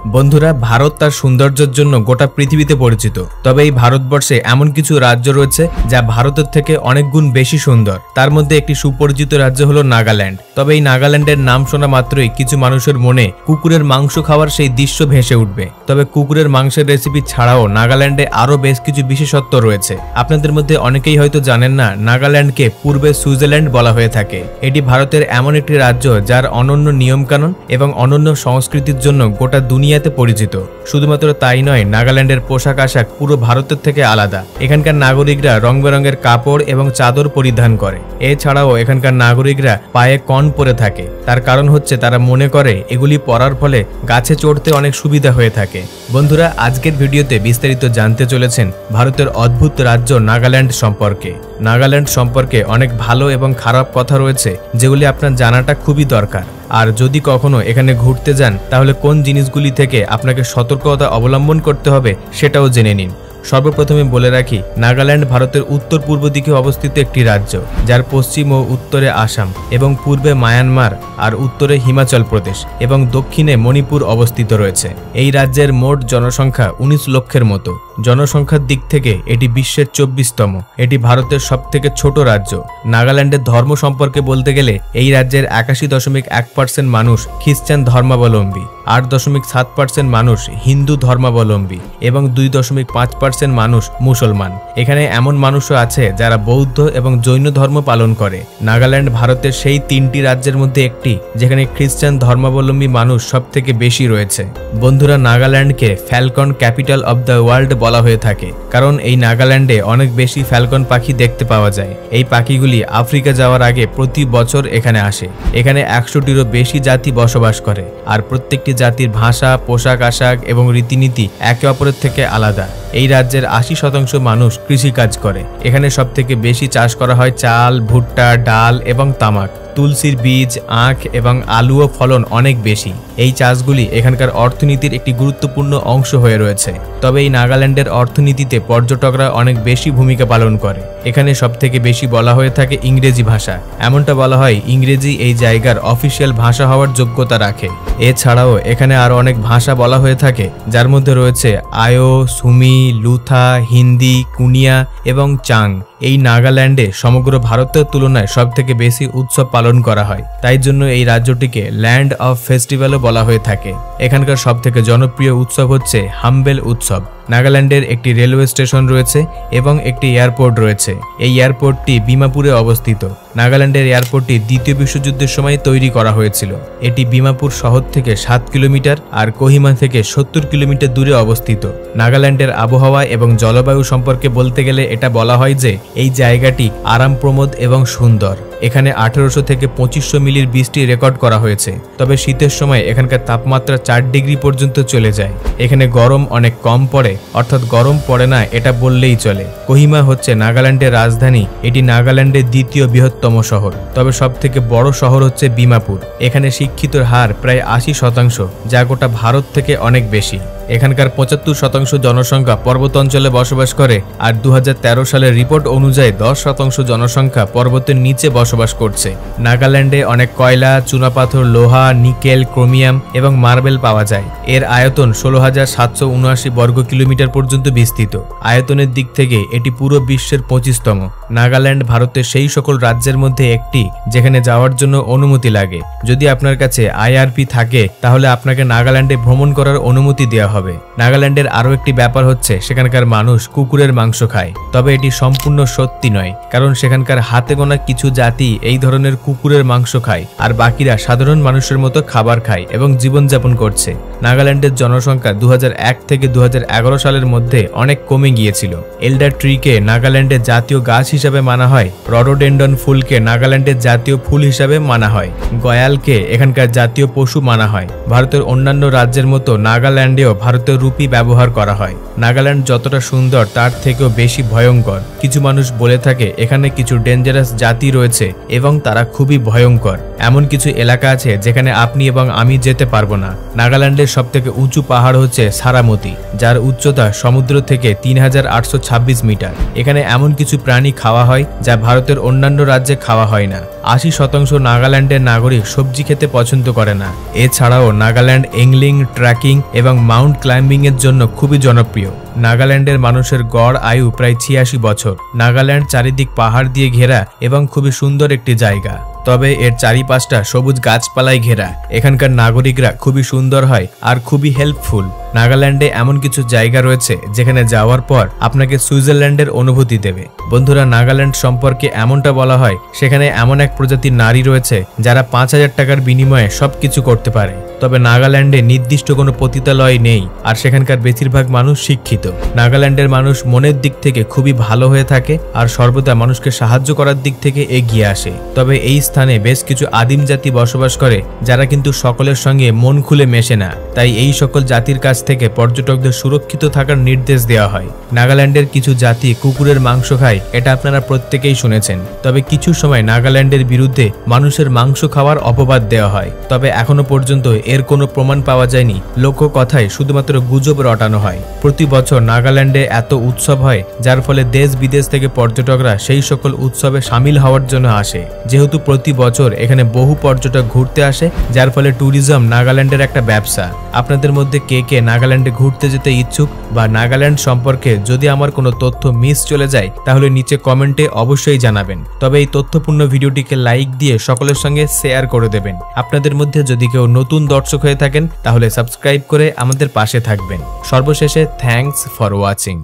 বন্ধুরা, ভারত তার সৌন্দর্যের জন্য গোটা পৃথিবীতে পরিচিত। তবে এই ভারতবর্ষে এমন কিছু রাজ্য রয়েছে যা ভারতের থেকে অনেক গুণ বেশি সুন্দর। তার মধ্যে একটি সুপরিচিত রাজ্য হলো নাগাল্যান্ড। তবে এই নাগাল্যান্ডের নাম শোনা মাত্রই কিছু মানুষের মনে কুকুরের মাংস খাওয়ার সেই দৃশ্য ভেসে উঠবে। তবে কুকুরের মাংসের রেসিপি ছাড়াও নাগাল্যান্ডে আরো বেশ কিছু বিশেষত্ব রয়েছে। আপনাদের মধ্যে অনেকেই হয়তো জানেন না, নাগাল্যান্ডকে পূর্বে সুইজারল্যান্ড বলা হয়ে থাকে। এটি ভারতের এমন একটি রাজ্য যার অনন্য নিয়মকানুন এবং অনন্য সংস্কৃতির জন্য গোটা দুনিয়াতে পরিচিত। শুধুমাত্র তাই নয়, নাগাল্যান্ডের পোশাক আশাক পুরো ভারতের থেকে আলাদা। এখানকার নাগরিকরা রং বেরঙের কাপড় এবং চাদর পরিধান করে। এছাড়াও এখানকার নাগরিকরা পায়ে কর্ন পরে থাকে। তার কারণ হচ্ছে তারা মনে করে এগুলি পরার ফলে গাছে চড়তে অনেক সুবিধা হয়ে থাকে। বন্ধুরা, আজকের ভিডিওতে বিস্তারিত জানতে চলেছেন ভারতের অদ্ভুত রাজ্য নাগাল্যান্ড সম্পর্কে। নাগাল্যান্ড সম্পর্কে অনেক ভালো এবং খারাপ কথা রয়েছে, যেগুলি আপনার জানাটা খুবই দরকার। আর যদি কখনো এখানে ঘুরতে যান, তাহলে কোন জিনিসগুলি থেকে আপনাকে সতর্কতা অবলম্বন করতে হবে সেটাও জেনে নিন। সর্বপ্রথমে বলে রাখি, নাগাল্যান্ড ভারতের উত্তর পূর্ব দিকে অবস্থিত একটি রাজ্য, যার পশ্চিম ও উত্তরে আসাম এবং পূর্বে মায়ানমার, আর উত্তরে হিমাচল প্রদেশ এবং দক্ষিণে মণিপুর অবস্থিত রয়েছে। এই রাজ্যের মোট জনসংখ্যা 19 লক্ষের মতো। জনসংখ্যার দিক থেকে এটি বিশ্বের 24তম। এটি ভারতের সবথেকে ছোট রাজ্য। নাগাল্যান্ডের ধর্ম সম্পর্কে বলতে গেলে এই রাজ্যের 81.1% মানুষ খ্রিস্টান ধর্মাবলম্বী, 8.7% মানুষ হিন্দু ধর্মাবলম্বী এবং 2.5% মানুষ মুসলমান। এখানে এমন মানুষও আছে যারা বৌদ্ধ এবং জৈন ধর্ম পালন করে। নাগাল্যান্ড ভারতের সেই 3টি রাজ্যের মধ্যে একটি যেখানে খ্রিস্টান ধর্মাবলম্বী মানুষ সব থেকে বেশি রয়েছে। বন্ধুরা, নাগাল্যান্ডকে falcon capital of the world বলা হয়ে থাকে, কারণ এই নাগাল্যান্ডে অনেক বেশি ফ্যালকন পাখি দেখতে পাওয়া যায়। এই পাখিগুলি আফ্রিকা যাওয়ার আগে প্রতি বছর এখানে আসে। এখানে 100টিরও বেশি জাতি বসবাস করে, আর প্রত্যেকটি জাতির ভাষা, পোশাক আশাক এবং রীতিনীতি একে অপরের থেকে আলাদা। এই রাজ্যের 80% মানুষ কৃষিকাজ করে। এখানে সবথেকে বেশি চাষ করা হয় চাল, ভুট্টা, ডাল এবং তামাক। তুলসীর বীজ, আখ এবং আলুও ফলন অনেক বেশি। এই চাষগুলি এখানকার অর্থনীতির একটি গুরুত্বপূর্ণ অংশ হয়ে রয়েছে। তবে এই নাগাল্যান্ডের অর্থনীতিতে পর্যটকরা অনেক বেশি ভূমিকা পালন করে। এখানে সবথেকে বেশি বলা হয়ে থাকে ইংরেজি ভাষা। এমনটা বলা হয় ইংরেজি এই জায়গার অফিসিয়াল ভাষা হওয়ার যোগ্যতা রাখে। এছাড়াও এখানে আরো অনেক ভাষা বলা হয়ে থাকে, যার মধ্যে রয়েছে আয়ো, সুমি, লুথা, হিন্দি, কুনিয়া এবং চাং। এই নাগাল্যান্ডে সমগ্র ভারতের তুলনায় সবথেকে বেশি উৎসব পালন করা হয়। তাই জন্য এই রাজ্যটিকে ল্যান্ড অফ ফেস্টিভ্যালও বলা হয়ে থাকে। এখানকার সবথেকে জনপ্রিয় উৎসব হচ্ছে হামবেল উৎসব। নাগাল্যান্ডের একটি রেলওয়ে স্টেশন রয়েছে এবং একটি এয়ারপোর্ট রয়েছে। এই এয়ারপোর্টটি ডিমাপুরে অবস্থিত। নাগাল্যান্ডের এয়ারপোর্টটি দ্বিতীয় বিশ্বযুদ্ধের সময় তৈরি করা হয়েছিল। এটি ডিমাপুর শহর থেকে 7 কিলোমিটার আর কোহিমা থেকে 70 কিলোমিটার দূরে অবস্থিত। নাগাল্যান্ডের আবহাওয়া এবং জলবায়ু সম্পর্কে বলতে গেলে এটা বলা হয় যে এই জায়গাটি আরামপ্রমোদ এবং সুন্দর। এখানে 1800 থেকে 2500 মিলির বৃষ্টি রেকর্ড করা হয়েছে। তবে শীতের সময় এখানকার তাপমাত্রা 4 ডিগ্রি পর্যন্ত চলে যায়। এখানে গরম অনেক কম পড়ে, অর্থাৎ গরম পড়ে না এটা বললেই চলে। কোহিমা হচ্ছে নাগাল্যান্ডের রাজধানী। এটি নাগাল্যান্ডের দ্বিতীয় বৃহত্তম শহর। তবে সব থেকে বড় শহর হচ্ছে ডিমাপুর। এখানে শিক্ষিতর হার প্রায় 80%, যা গোটা ভারত থেকে অনেক বেশি। এখানকার 75% জনসংখ্যা পর্বত অঞ্চলে বসবাস করে, আর 2013 সালের রিপোর্ট অনুযায়ী 10% জনসংখ্যা পর্বতের নিচে বসবাস করছে। নাগাল্যান্ডে অনেক কয়লা, চুনাপাথর, লোহা, নিকেল, ক্রোমিয়াম এবং মার্বেল পাওয়া যায়। এর আয়তন 16,779 বর্গ কিলোমিটার পর্যন্ত বিস্তৃত। আয়তনের দিক থেকে এটি পুরো বিশ্বের 25তম। নাগাল্যান্ড ভারতের সেই সকল রাজ্যের মধ্যে একটি যেখানে যাওয়ার জন্য অনুমতি লাগে। যদি আপনার কাছে IRP থাকে, তাহলে আপনাকে নাগাল্যান্ডে ভ্রমণ করার অনুমতি দেওয়া হবে। নাগাল্যান্ডের আরো একটি ব্যাপার হচ্ছে সেখানকার মানুষ কুকুরের মাংস খায়। তবে এটি সম্পূর্ণ সত্যি নয়, কারণ সেখানকার হাতে গোনা কিছু জাতি এই ধরনের কুকুরের মাংস খায়, আর বাকিরা সাধারণ মানুষের মতো খাবার খায় এবং জীবনযাপন করছে। নাগাল্যান্ডের জনসংখ্যা 2001 থেকে 2011 সালের মধ্যে অনেক কমে গিয়েছিল। এল্ডার ট্রিকে নাগাল্যান্ডের জাতীয় গাছ হিসাবে মানা হয়। রডোডেন্ডন ফুলকে নাগাল্যান্ডের জাতীয় ফুল হিসাবে মানা হয়। গয়ালকে এখানকার জাতীয় পশু মানা হয়। ভারতের অন্যান্য রাজ্যের মতো নাগাল্যান্ডেও ভারতীয় রুপি ব্যবহার করা হয়। নাগাল্যান্ড যতটা সুন্দর তার থেকেও বেশি ভয়ঙ্কর। কিছু মানুষ বলে থাকে এখানে কিছু ডেঞ্জারাস জাতি রয়েছে এবং তারা খুবই ভয়ঙ্কর। এমন কিছু এলাকা আছে যেখানে আপনি এবং আমি যেতে পারবো না। নাগাল্যান্ডের সবথেকে উঁচু পাহাড় হচ্ছে সারামতি, যার উচ্চতা সমুদ্র থেকে 3826 মিটার। এখানে এমন কিছু প্রাণী খাওয়া হয় যা ভারতের অন্যান্য রাজ্যে খাওয়া হয় না। 80% নাগাল্যান্ডের নাগরিক সবজি খেতে পছন্দ করে না। এছাড়াও নাগাল্যান্ড এংলিং, ট্রেকিং এবং মাউন্ট ক্লাইম্বিং এর জন্য খুবই জনপ্রিয়। নাগাল্যান্ডের মানুষের গড় আয়ু প্রায় 86 বছর। নাগাল্যান্ড চারিদিক পাহাড় দিয়ে ঘেরা এবং খুবই সুন্দর একটি জায়গা, তবে এর চারিপাশটা সবুজ গাছপালায় ঘেরা। এখানকার নাগরিকরা খুবই সুন্দর হয় আর খুবই হেল্পফুল। নাগাল্যান্ডে এমন কিছু জায়গা রয়েছে যেখানে যাওয়ার পর আপনাকে সুইজারল্যান্ডের অনুভূতি দেবে। বন্ধুরা, নাগাল্যান্ড সম্পর্কে এমনটা বলা হয় সেখানে এমন এক প্রজাতির নারী রয়েছে যারা 5000 টাকার বিনিময়ে সবকিছু করতে পারে। তবে নাগাল্যান্ডে নির্দিষ্ট কোনো পতিতালয় নেই আর সেখানকার বেশিরভাগ মানুষ শিক্ষিত। নাগাল্যান্ডের মানুষ মনের দিক থেকে খুবই ভালো হয়ে থাকে আর সর্বদা মানুষকে সাহায্য করার দিক থেকে এগিয়ে আসে। তবে এই স্থানে বেশ কিছু আদিম জাতি বসবাস করে যারা কিন্তু সকলের সঙ্গে মন খুলে মেশে না। তাই এই সকল জাতির কাছ থেকে পর্যটকদের সুরক্ষিত থাকার নির্দেশ দেওয়া হয়। নাগাল্যান্ডের কিছু জাতি কুকুরের মাংস খায়, এটা আপনারা প্রত্যেকেই শুনেছেন। তবে কিছু সময় নাগাল্যান্ডের বিরুদ্ধে মানুষের মাংস খাওয়ার অপবাদ দেওয়া হয়, তবে এখনো পর্যন্ত এর কোনো প্রমাণ পাওয়া যায়নি। লোককথায় শুধুমাত্র গুজব রটানো হয়। প্রতি বছর নাগাল্যান্ডে এত উৎসব হয় যার ফলে দেশ বিদেশ থেকে পর্যটকরা সেই সকল উৎসবে সামিল হওয়ার জন্য আসে। যেহেতু প্রতি বছর এখানে বহু পর্যটক ঘুরতে আসে, যার ফলে ট্যুরিজম নাগাল্যান্ডের একটা ব্যবসা। আপনাদের মধ্যে কে কে নাগাল্যান্ডে ঘুরতে যেতে ইচ্ছুক বা নাগাল্যান্ড সম্পর্কে যদি আমার কোনো তথ্য মিস চলে যায় তাহলে নিচে কমেন্টে অবশ্যই জানাবেন। তবে এই তথ্যপূর্ণ ভিডিওটিকে লাইক দিয়ে সকলের সঙ্গে শেয়ার করে দেবেন। আপনাদের মধ্যে যদি কেউ নতুন দর্শক হয়ে থাকেন তাহলে সাবস্ক্রাইব করে আমাদের পাশে থাকবেন। সর্বশেষে থ্যাঙ্কস ফর ওয়াচিং।